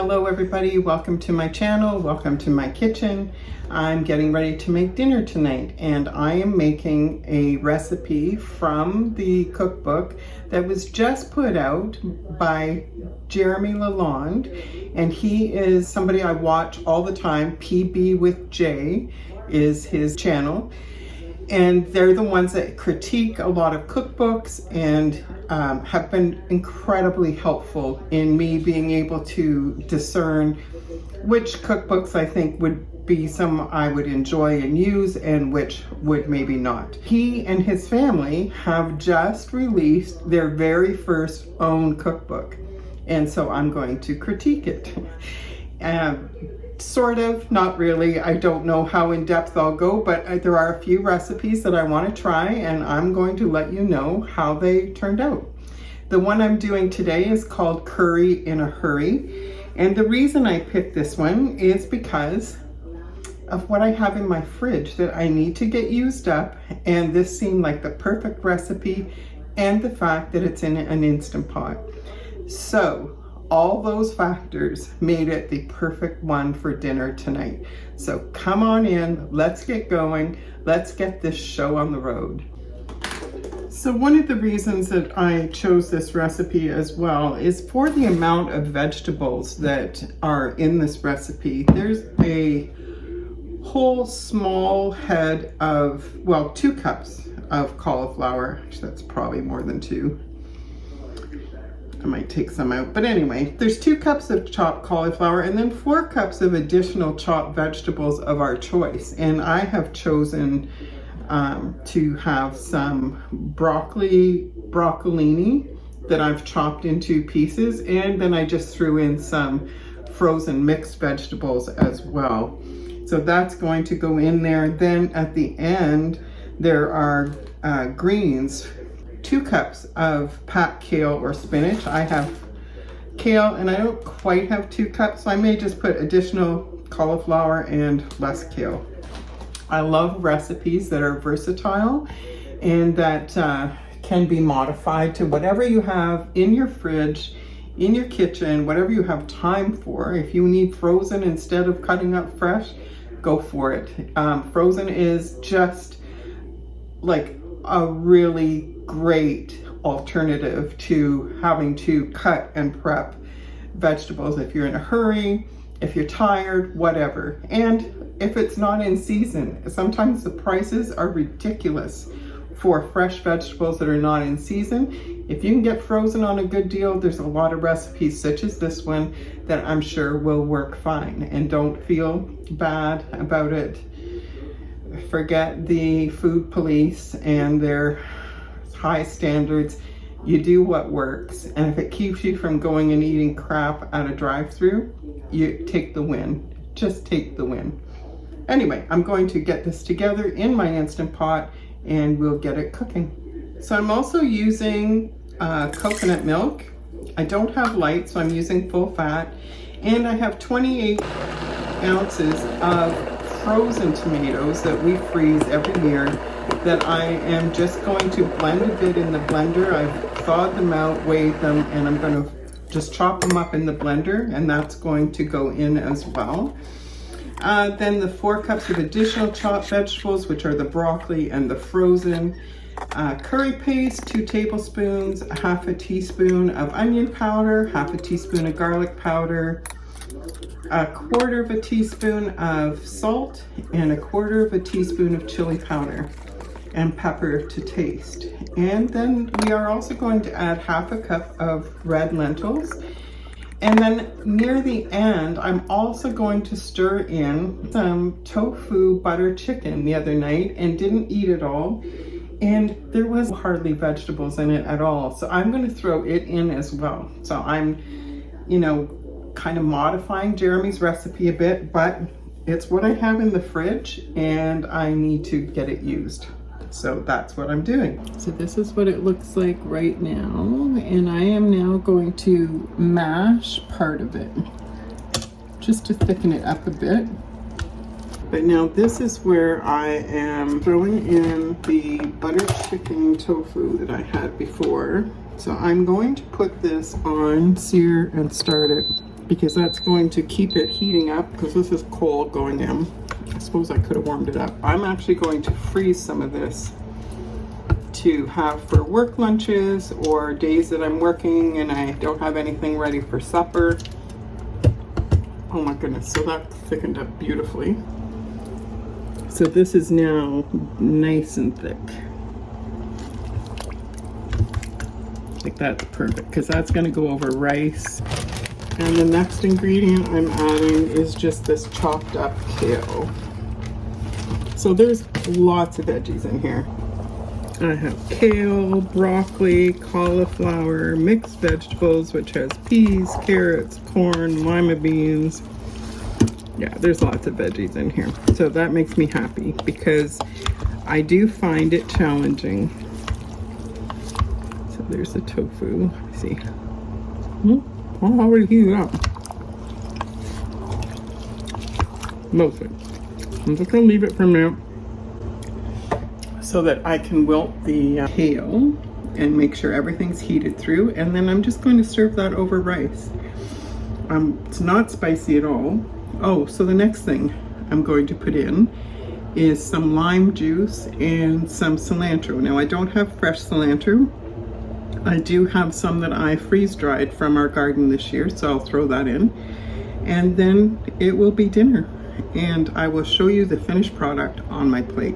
Hello everybody, welcome to my channel, welcome to my kitchen. I'm getting ready to make dinner tonight and I am making a recipe from the cookbook that was just put out by Jeremy Lalonde, and he is somebody I watch all the time. PBwithJ is his channel, and they're the ones that critique a lot of cookbooks and have been incredibly helpful in me being able to discern which cookbooks I think would be some I would enjoy and use and which would maybe not. He and his family have just released their very first own cookbook, and so I'm going to critique it. Sort of, not really. I don't know how in depth I'll go, but there are a few recipes that I want to try and I'm going to let you know how they turned out. The one I'm doing today is called Curry in a Hurry, and the reason I picked this one is because of what I have in my fridge that I need to get used up, and this seemed like the perfect recipe, and the fact that it's in an Instant Pot. So all those factors made it the perfect one for dinner tonight. So come on in, let's get going, let's get this show on the road. So one of the reasons that I chose this recipe as well is for the amount of vegetables that are in this recipe. There's a whole small head of, well, 2 cups of cauliflower. Actually, that's probably more than 2. I might take some out, but anyway, there's 2 cups of chopped cauliflower and then 4 cups of additional chopped vegetables of our choice. And I have chosen to have some broccolini that I've chopped into pieces, and then I just threw in some frozen mixed vegetables as well. So that's going to go in there. Then at the end, there are greens. 2 cups of packed kale or spinach. I have kale and I don't quite have 2 cups, so I may just put additional cauliflower and less kale. I love recipes that are versatile and that can be modified to whatever you have in your fridge, in your kitchen, whatever you have time for. If you need frozen instead of cutting up fresh, go for it. Frozen is just like a really great alternative to having to cut and prep vegetables if you're in a hurry, if you're tired, whatever. And if it's not in season, sometimes the prices are ridiculous for fresh vegetables that are not in season. If you can get frozen on a good deal, there's a lot of recipes such as this one that I'm sure will work fine, and don't feel bad about it. Forget the food police and their high standards. You do what works, and if it keeps you from going and eating crap at a drive-through, you take the win. Just take the win. Anyway, I'm going to get this together in my Instant Pot and we'll get it cooking. So I'm also using coconut milk. I don't have light, so I'm using full fat, and I have 28 ounces of frozen tomatoes that we freeze every year that I am just going to blend a bit in the blender. I've thawed them out, weighed them, and I'm going to just chop them up in the blender, and that's going to go in as well. Then the 4 cups of additional chopped vegetables, which are the broccoli and the frozen. Curry paste, 2 tablespoons, 1/2 teaspoon of onion powder, 1/2 teaspoon of garlic powder, 1/4 teaspoon of salt, and 1/4 teaspoon of chili powder, and pepper to taste. And then we are also going to add 1/2 cup of red lentils. And then near the end, I'm also going to stir in some tofu butter chicken the other night and didn't eat it all. And there was hardly vegetables in it at all. So I'm going to throw it in as well. So I'm, kind of modifying Jeremy's recipe a bit, but it's what I have in the fridge and I need to get it used. So that's what I'm doing. So this is what it looks like right now. And I am now going to mash part of it just to thicken it up a bit. But now this is where I am throwing in the butter chicken tofu that I had before. So I'm going to put this on sear and start it because that's going to keep it heating up because this is cold going in. I suppose I could have warmed it up. I'm actually going to freeze some of this to have for work lunches or days that I'm working and I don't have anything ready for supper. Oh my goodness, so that thickened up beautifully. So this is now nice and thick. Like that's perfect because that's going to go over rice. And the next ingredient I'm adding is just this chopped up kale. So there's lots of veggies in here. I have kale, broccoli, cauliflower, mixed vegetables, which has peas, carrots, corn, lima beans. Yeah, there's lots of veggies in here. So that makes me happy because I do find it challenging. So there's the tofu. Let's see. I'll already heat it up. Most of it. I'm just gonna leave it for a minute so that I can wilt the kale and make sure everything's heated through, and then I'm just going to serve that over rice. It's not spicy at all. Oh, so the next thing I'm going to put in is some lime juice and some cilantro. Now I don't have fresh cilantro. I do have some that I freeze dried from our garden this year, so I'll throw that in. And then it will be dinner. And I will show you the finished product on my plate.